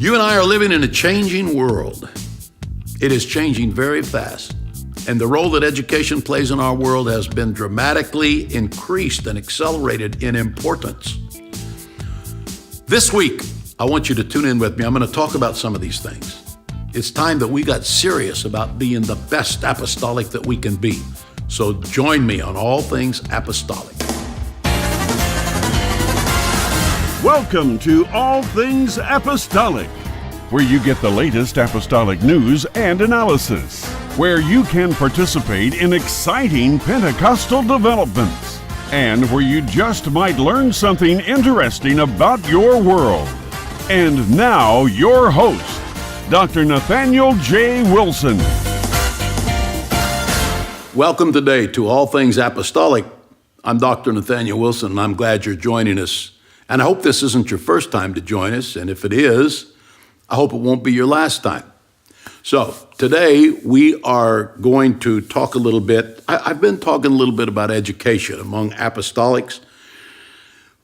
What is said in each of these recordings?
You and I are living in a changing world. It is changing very fast. And the role that education plays in our world has been dramatically increased and accelerated in importance. This week, I want you to tune in with me. I'm going to talk about some of these things. It's time that we got serious about being the best apostolic that we can be. So join me on All Things Apostolic. Welcome to All Things Apostolic, where you get the latest apostolic news and analysis, where you can participate in exciting Pentecostal developments, and where you just might learn something interesting about your world. And now, your host, Dr. Nathaniel J. Wilson. Welcome today to All Things Apostolic. I'm Dr. Nathaniel Wilson, and I'm glad you're joining us. And I hope this isn't your first time to join us, and if it is, I hope it won't be your last time. So today we are going to talk a little bit. I've been talking a little bit about education among apostolics.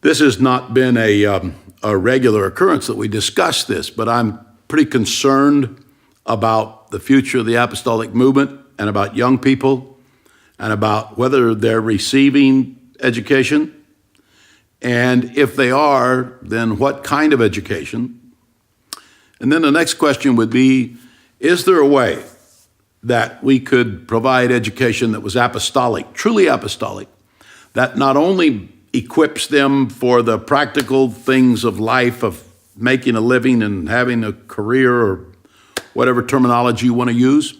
This has not been a regular occurrence that we discuss this, but I'm pretty concerned about the future of the apostolic movement and about young people and about whether they're receiving education. And if they are, then what kind of education? And then the next question would be, is there a way that we could provide education that was apostolic, truly apostolic, that not only equips them for the practical things of life, of making a living and having a career or whatever terminology you want to use,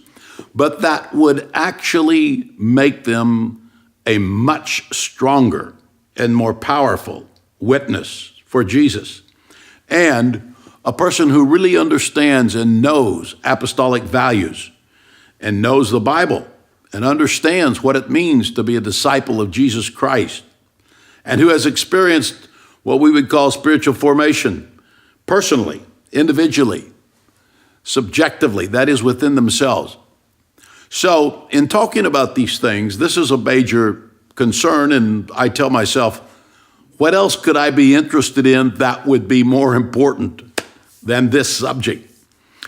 but that would actually make them a much stronger and more powerful witness for Jesus, and a person who really understands and knows apostolic values and knows the Bible and understands what it means to be a disciple of Jesus Christ, and who has experienced what we would call spiritual formation personally, individually, subjectively, that is within themselves. So in talking about these things, this is a major concern, and I tell myself, what else could I be interested in that would be more important than this subject?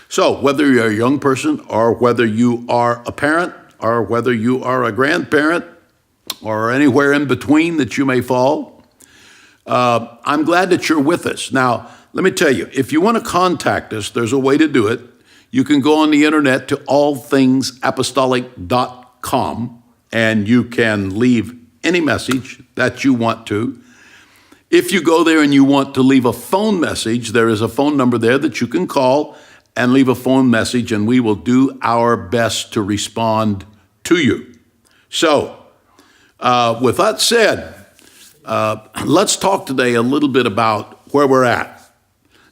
So whether you're a young person or whether you are a parent or whether you are a grandparent or anywhere in between that you may fall, I'm glad that you're with us. Now, let me tell you, if you want to contact us, there's a way to do it. You can go on the internet to allthingsapostolic.com and you can leave any message that you want to. If you go there and you want to leave a phone message, there is a phone number there that you can call and leave a phone message, and we will do our best to respond to you. So, with that said, let's talk today a little bit about where we're at.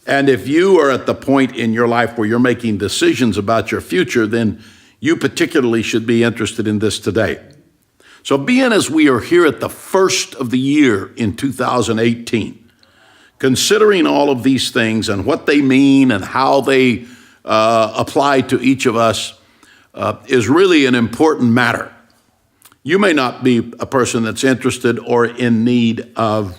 And if you are at the point in your life where you're making decisions about your future, then you particularly should be interested in this today. So being as we are here at the first of the year in 2018, considering all of these things and what they mean and how they apply to each of us is really an important matter. You may not be a person that's interested or in need of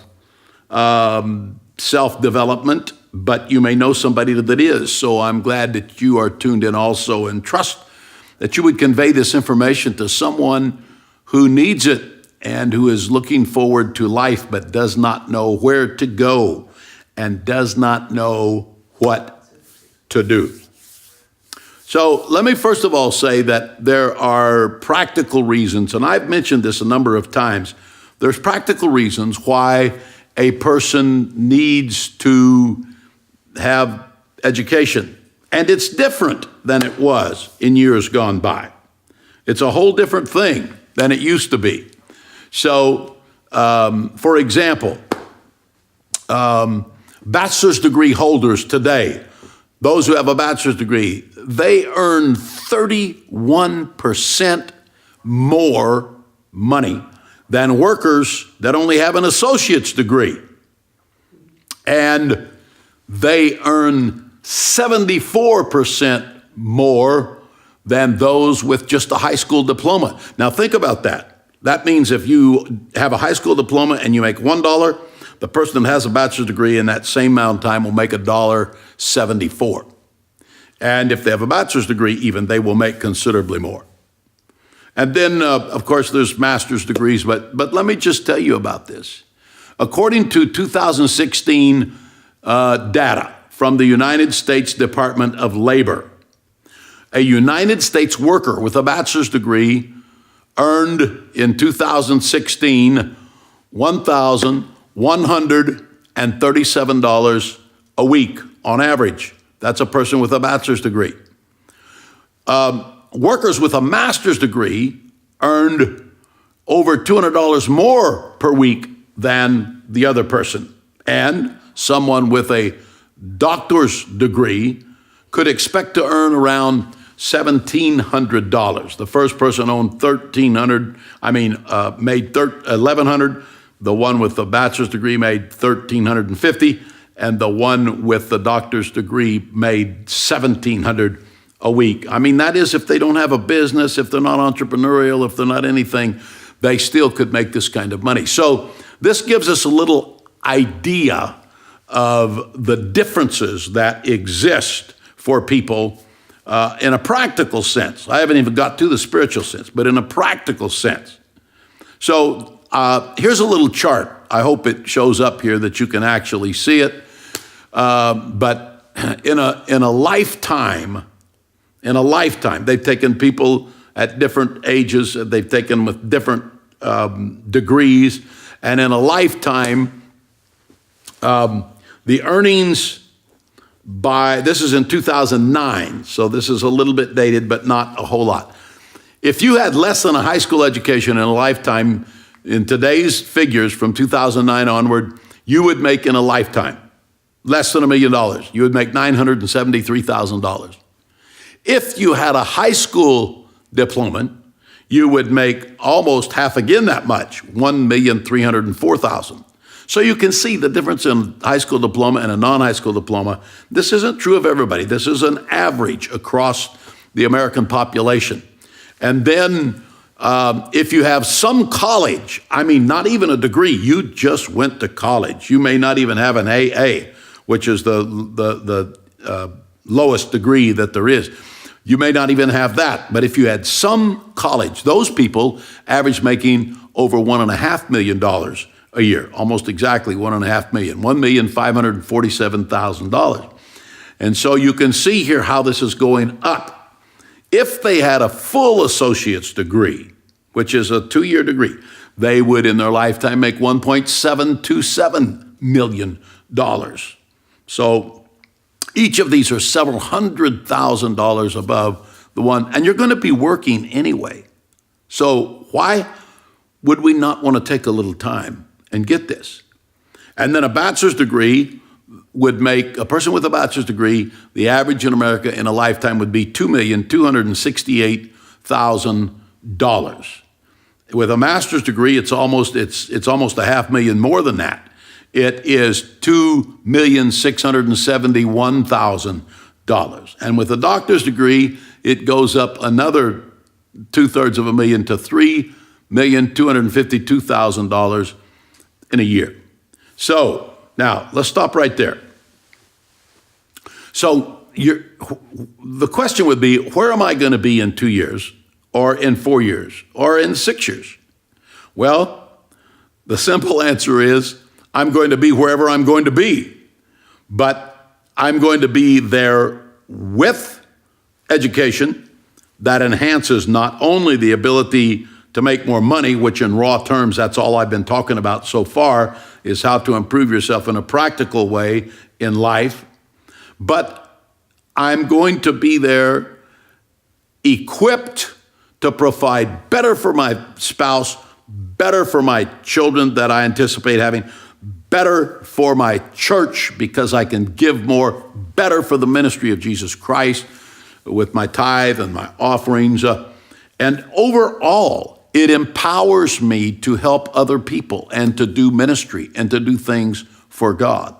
self-development, but you may know somebody that is. So I'm glad that you are tuned in also, and trust that you would convey this information to someone who needs it and who is looking forward to life but does not know where to go and does not know what to do. So let me first of all say that there are practical reasons, and I've mentioned this a number of times. There's practical reasons why a person needs to have education, and it's different than it was in years gone by. It's a whole different thing than it used to be. So, for example, bachelor's degree holders today, those who have a bachelor's degree, they earn 31% more money than workers that only have an associate's degree. And they earn 74% more than those with just a high school diploma. Now think about that. That means if you have a high school diploma and you make $1, the person that has a bachelor's degree in that same amount of time will make $1.74. And if they have a bachelor's degree even, they will make considerably more. And then, of course, there's master's degrees, but let me just tell you about this. According to 2016 data from the United States Department of Labor, a United States worker with a bachelor's degree earned in 2016 $1,137 a week on average. That's a person with a bachelor's degree. Workers with a master's degree earned over $200 more per week than the other person. And someone with a doctor's degree could expect to earn around $1,700. The first person owned made $1,100. The one with the bachelor's degree made $1,350, and the one with the doctor's degree made $1,700 a week. I mean, that is if they don't have a business, if they're not entrepreneurial, if they're not anything, they still could make this kind of money. So this gives us a little idea of the differences that exist for people in a practical sense. I haven't even got to the spiritual sense, but in a practical sense. So here's a little chart. I hope it shows up here that you can actually see it. But in a lifetime, they've taken people at different ages. They've taken with different degrees, and in a lifetime, the earnings this is in 2009, so this is a little bit dated, but not a whole lot. If you had less than a high school education in a lifetime, in today's figures from 2009 onward, you would make in a lifetime less than $1 million. You would make $973,000. If you had a high school diploma, you would make almost half again that much, $1,304,000. So you can see the difference in high school diploma and a non-high school diploma. This isn't true of everybody. This is an average across the American population. And then if you have some college, not even a degree, you just went to college. You may not even have an AA, which is the lowest degree that there is. You may not even have that. But if you had some college, those people average making over $1.5 million a year, almost exactly $1.5 million, $1,547,000. And so you can see here how this is going up. If they had a full associate's degree, which is a 2-year degree, they would in their lifetime make $1.727 million. So each of these are several $100,000 above the one, and you're going to be working anyway. So why would we not want to take a little time and get this? And then a bachelor's degree would make, a person with a bachelor's degree, the average in America in a lifetime would be $2,268,000. With a master's degree, it's almost $500,000 more than that. It is $2,671,000. And with a doctor's degree, it goes up another $250,000 to $3,252,000 in a year. So now let's stop right there. So the question would be, where am I going to be in 2 years, or in 4 years, or in 6 years? Well, the simple answer is, I'm going to be wherever I'm going to be. But I'm going to be there with education that enhances not only the ability to make more money, which in raw terms, that's all I've been talking about so far, is how to improve yourself in a practical way in life, but I'm going to be there equipped to provide better for my spouse, better for my children that I anticipate having, better for my church because I can give more, better for the ministry of Jesus Christ with my tithe and my offerings. And overall, it empowers me to help other people and to do ministry and to do things for God.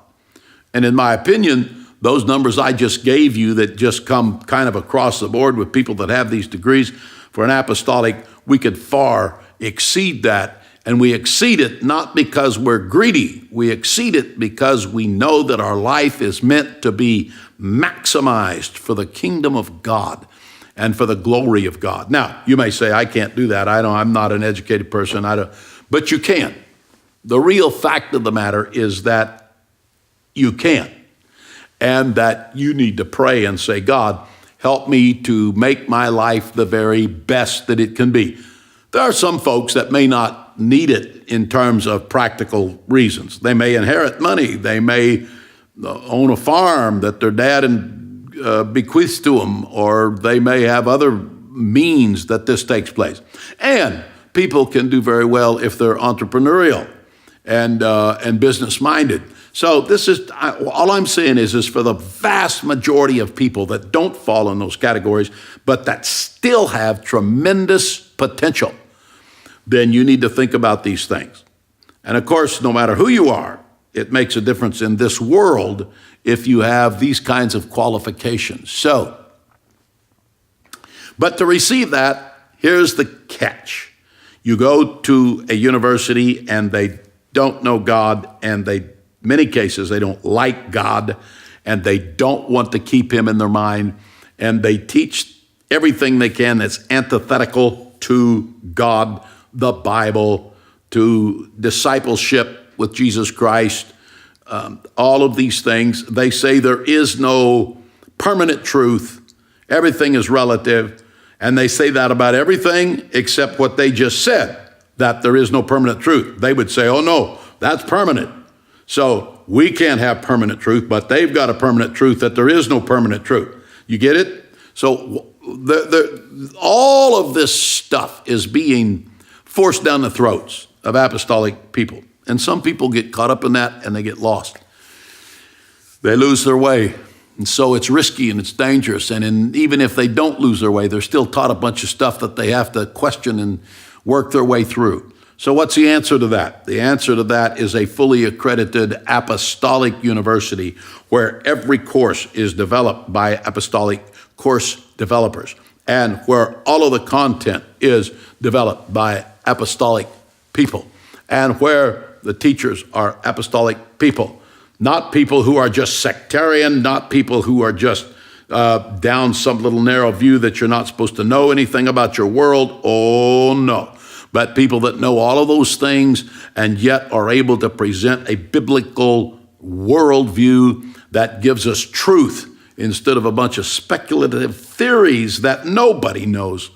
And in my opinion, those numbers I just gave you that just come kind of across the board with people that have these degrees, for an apostolic, we could far exceed that And we exceed it not because we're greedy. We exceed it because we know that our life is meant to be maximized for the kingdom of God and for the glory of God. Now, you may say, I can't do that. I'm not an educated person. But you can. The real fact of the matter is that you can. And that you need to pray and say, God, help me to make my life the very best that it can be. There are some folks that may not need it in terms of practical reasons. They may inherit money. They may own a farm that their dad bequeaths to them, or they may have other means that this takes place. And people can do very well if they're entrepreneurial and business-minded. So this is, all I'm saying is for the vast majority of people that don't fall in those categories, but that still have tremendous potential, then you need to think about these things. And of course, no matter who you are, it makes a difference in this world if you have these kinds of qualifications. But to receive that, here's the catch. You go to a university and they don't know God, and many cases they don't like God, and they don't want to keep him in their mind, and they teach everything they can that's antithetical to God, the Bible, to discipleship with Jesus Christ, all of these things. They say there is no permanent truth. Everything is relative. And they say that about everything except what they just said, that there is no permanent truth. They would say, oh no, that's permanent. So we can't have permanent truth, but they've got a permanent truth that there is no permanent truth. You get it? So all of this stuff is being forced down the throats of apostolic people. And some people get caught up in that and they get lost. They lose their way. And so it's risky and it's dangerous. And even if they don't lose their way, they're still taught a bunch of stuff that they have to question and work their way through. So what's the answer to that? The answer to that is a fully accredited apostolic university where every course is developed by apostolic course developers and where all of the content is developed by apostolic people and where the teachers are apostolic people. Not people who are just sectarian, not people who are just down some little narrow view that you're not supposed to know anything about your world. Oh, no. But people that know all of those things and yet are able to present a biblical worldview that gives us truth instead of a bunch of speculative theories that nobody knows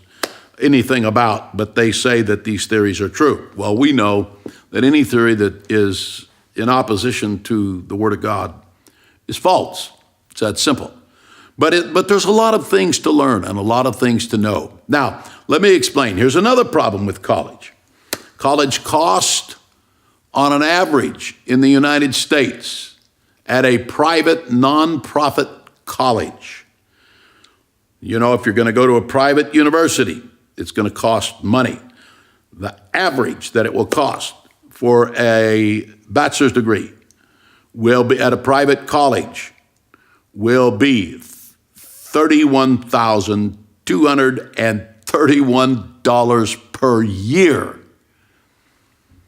anything about, but they say that these theories are true. Well, we know that any theory that is in opposition to the Word of God is false. It's that simple. But there's a lot of things to learn and a lot of things to know. Now, let me explain. Here's another problem with college. College cost, on an average in the United States, at a private, nonprofit college. You know, if you're going to go to a private university, it's going to cost money. The average that it will cost for a bachelor's degree will be at a private college will be $31,231 per year.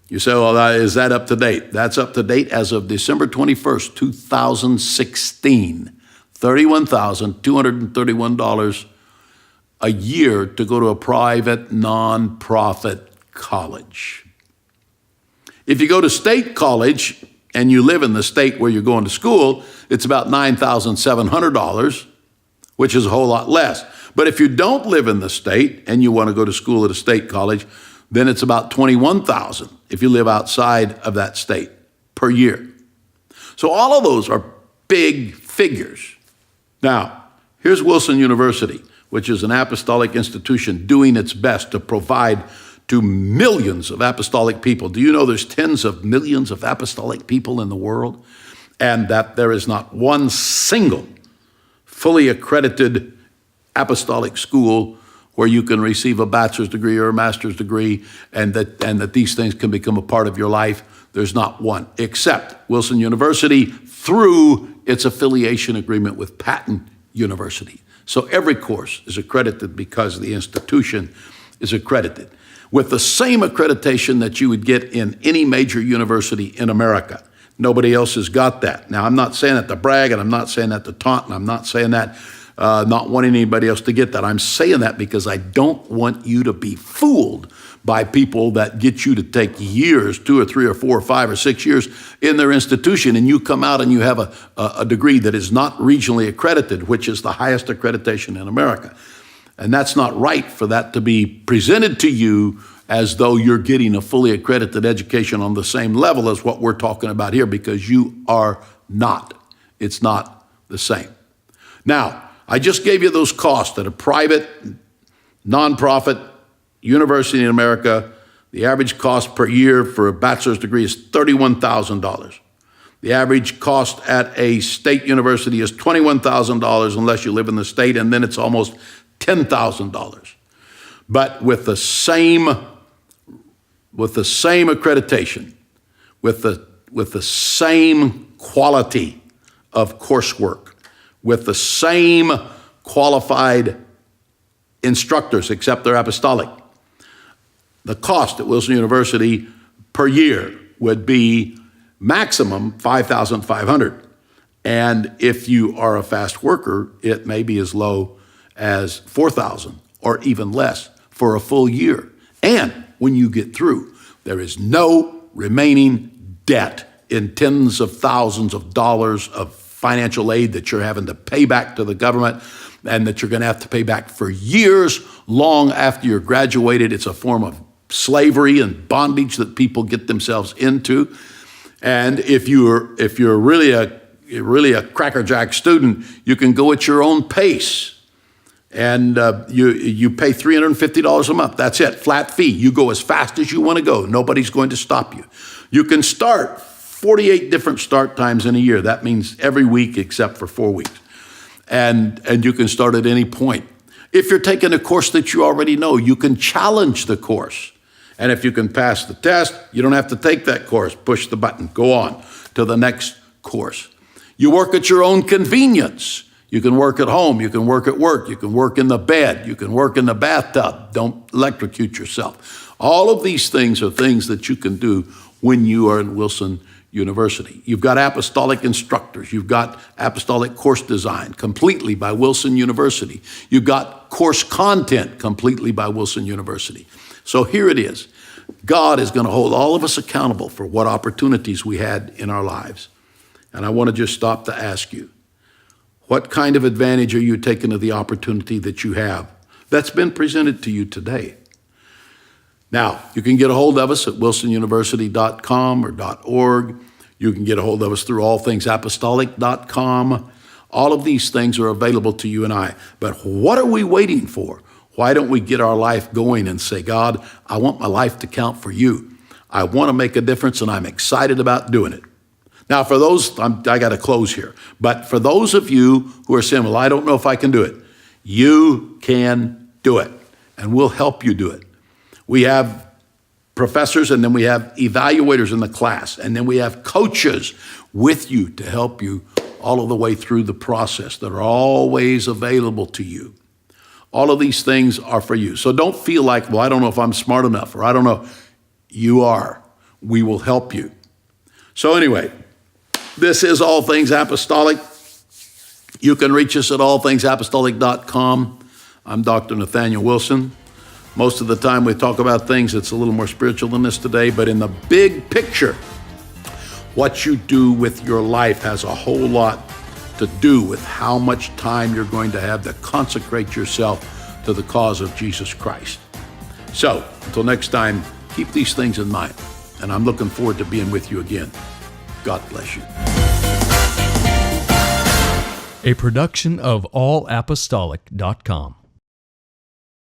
You say, well, is that up to date? That's up to date as of December 21st, 2016. $31,231 a year to go to a private, nonprofit college. If you go to state college and you live in the state where you're going to school, it's about $9,700, which is a whole lot less. But if you don't live in the state and you want to go to school at a state college, then it's about $21,000 if you live outside of that state per year. So all of those are big figures. Now, here's Wilson University, which is an apostolic institution doing its best to provide to millions of apostolic people. Do you know there's tens of millions of apostolic people in the world? And that there is not one single fully accredited apostolic school where you can receive a bachelor's degree or a master's degree and that these things can become a part of your life. There's not one, except Wilson University through its affiliation agreement with Patton University. So every course is accredited because the institution is accredited. with the same accreditation that you would get in any major university in America. Nobody else has got that. Now, I'm not saying that to brag, and I'm not saying that to taunt, and I'm not saying that not wanting anybody else to get that. I'm saying that because I don't want you to be fooled by people that get you to take years, 2 or 3 or 4 or 5 or 6 years in their institution, and you come out and you have a degree that is not regionally accredited, which is the highest accreditation in America. And that's not right for that to be presented to you as though you're getting a fully accredited education on the same level as what we're talking about here, because you are not. It's not the same. Now, I just gave you those costs at a private, nonprofit university in America. The average cost per year for a bachelor's degree is $31,000. The average cost at a state university is $21,000 unless you live in the state, and then it's almost $10,000. But with the same accreditation, with the same quality of coursework, with the same qualified instructors, except they're apostolic, the cost at Wilson University per year would be maximum $5,500. And if you are a fast worker, it may be as low as $4,000 or even less for a full year. And when you get through, there is no remaining debt in tens of thousands of dollars of financial aid that you're having to pay back to the government and that you're going to have to pay back for years long after you're graduated. It's a form of slavery and bondage that people get themselves into. And if you're really a crackerjack student, you can go at your own pace. And you pay $350 a month. That's it, flat fee. You go as fast as you want to go. Nobody's going to stop you. You can start 48 different start times in a year. That means every week except for 4 weeks. And you can start at any point. If you're taking a course that you already know, you can challenge the course. And if you can pass the test, you don't have to take that course. Push the button, go on to the next course. You work at your own convenience. You can work at home, you can work at work, you can work in the bed, you can work in the bathtub. Don't electrocute yourself. All of these things are things that you can do when you are in Wilson University. You've got apostolic instructors. You've got apostolic course design completely by Wilson University. You've got course content completely by Wilson University. So here it is. God is going to hold all of us accountable for what opportunities we had in our lives. And I want to just stop to ask you, what kind of advantage are you taking of the opportunity that you have that's been presented to you today? Now, you can get a hold of us at wilsonuniversity.com or .org. You can get a hold of us through allthingsapostolic.com. All of these things are available to you and I. But what are we waiting for? Why don't we get our life going and say, God, I want my life to count for you. I want to make a difference, and I'm excited about doing it. Now, for those, I got to close here, but for those of you who are saying, well, I don't know if I can do it, you can do it, and we'll help you do it. We have professors, and then we have evaluators in the class, and then we have coaches with you to help you all of the way through the process that are always available to you. All of these things are for you. So don't feel like, well, I don't know if I'm smart enough, or I don't know. You are. We will help you. So anyway, this is All Things Apostolic. You can reach us at allthingsapostolic.com. I'm Dr. Nathaniel Wilson. Most of the time we talk about things that's a little more spiritual than this today, but in the big picture, what you do with your life has a whole lot to do with how much time you're going to have to consecrate yourself to the cause of Jesus Christ. So, until next time, keep these things in mind, and I'm looking forward to being with you again. God bless you. A production of allapostolic.com.